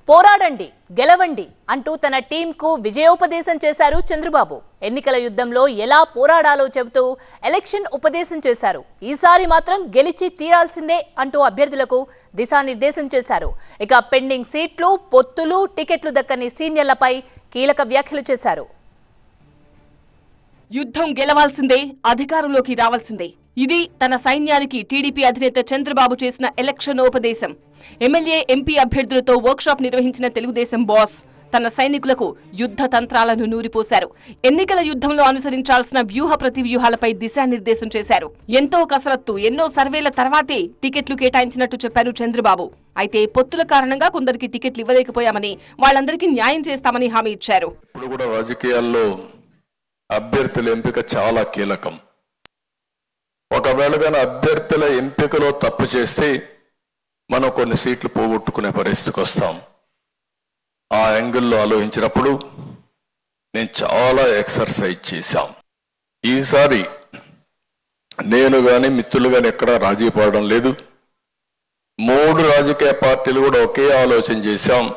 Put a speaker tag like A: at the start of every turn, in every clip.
A: పోరాడండి గెలవండి అంటూ తన టీంకు విజయోపదేశం చేశారు చంద్రబాబు. ఎన్నికల యుద్ధంలో ఎలా పోరాడాలో చెబుతూ ఎలక్షన్ ఉపదేశం చేశారు. ఈసారి మాత్రం గెలిచి తీరాల్సిందే అంటూ అభ్యర్థులకు దిశానిర్దేశం చేశారు. ఇక పెండింగ్ సీట్లు, పొత్తులు, టికెట్లు దక్కని సీనియర్లపై కీలక వ్యాఖ్యలు చేశారు.
B: యుద్ధం గెలవాల్సిందే, అధికారంలోకి రావాల్సిందే. ఇది తన సైన్యానికి టీడీపీ అధినేత చంద్రబాబు చేసిన ఎలక్షన్ ఉపదేశం. ఎమ్మెల్యే, ఎంపీ అభ్యర్థులతో వర్క్షాప్ నిర్వహించిన తెలుగుదేశం బాస్ తన సైనికులకు యుద్ధ తంత్రాలను నూరిపోశారు. ఎన్నికల యుద్ధంలో అనుసరించాల్సిన వ్యూహ ప్రతివ్యూహాలపై దిశానిర్దేశం చేశారు. ఎంతో కసరత్తు, ఎన్నో సర్వేల తర్వాతే టికెట్లు కేటాయించినట్టు చెప్పారు చంద్రబాబు. అయితే పొత్తుల కారణంగా కొందరికి టికెట్లు ఇవ్వలేకపోయామని, వాళ్ళందరికీ న్యాయం చేస్తామని హామీ ఇచ్చారు.
C: ఇప్పుడు కూడా రాజకీయాల్లో అభ్యర్థుల ఎంపిక చాలా కీలకం. ఒకవేళ కానీ అభ్యర్థుల ఎంపికలో తప్పు చేస్తే మనం కొన్ని సీట్లు పోగొట్టుకునే పరిస్థితికి వస్తాం. ఆ యాంగిల్లో ఆలోచించినప్పుడు నేను చాలా ఎక్సర్సైజ్ చేశాం. ఈసారి నేను కానీ మిత్రులు కానీ ఎక్కడా రాజీ పడడం లేదు. 3 రాజకీయ పార్టీలు కూడా ఒకే ఆలోచన చేశాం.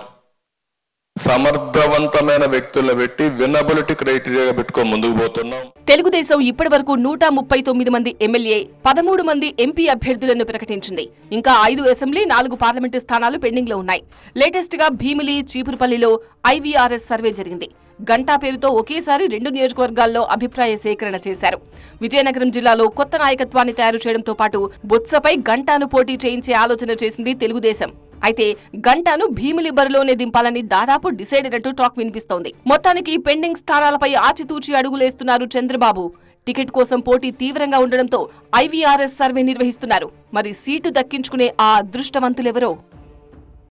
C: సమర్థవంతమైన వ్యక్తులను పెట్టి వినబిలిటీ క్రైటీరియా పెట్టుకొని ముందుకు పోతున్నాం.
B: తెలుగుదేశం ఇప్పటి వరకు 139 మంది ఎమ్మెల్యే, 13 మంది ఎంపీ అభ్యర్థులను ప్రకటించింది. ఇంకా 5 అసెంబ్లీ, 4 పార్లమెంటు స్థానాలు పెండింగ్ లో ఉన్నాయి. లేటెస్ట్ గా భీమిలి, చీపురుపల్లిలో IVRS సర్వే జరిగింది. గంటా పేరుతో ఒకేసారి 2 నియోజకవర్గాల్లో అభిప్రాయ సేకరణ చేశారు. విజయనగరం జిల్లాలో కొత్త నాయకత్వాన్ని తయారు చేయడంతో పాటు బొత్సపై గంటాను పోటీ చేయించే ఆలోచన చేసింది తెలుగుదేశం. అయితే గంటాను భీమిలి బరిలోనే దింపాలని దాదాపు డిసైడ్ అయినట్టు టాక్ వినిపిస్తోంది. మొత్తానికి పెండింగ్ స్థానాలపై ఆచితూచి అడుగులేస్తున్నారు చంద్రబాబు. టికెట్ కోసం పోటీ తీవ్రంగా ఉండడంతో IVRS సర్వే నిర్వహిస్తున్నారు. మరి సీటు దక్కించుకునే ఆ అదృష్టవంతులెవరో?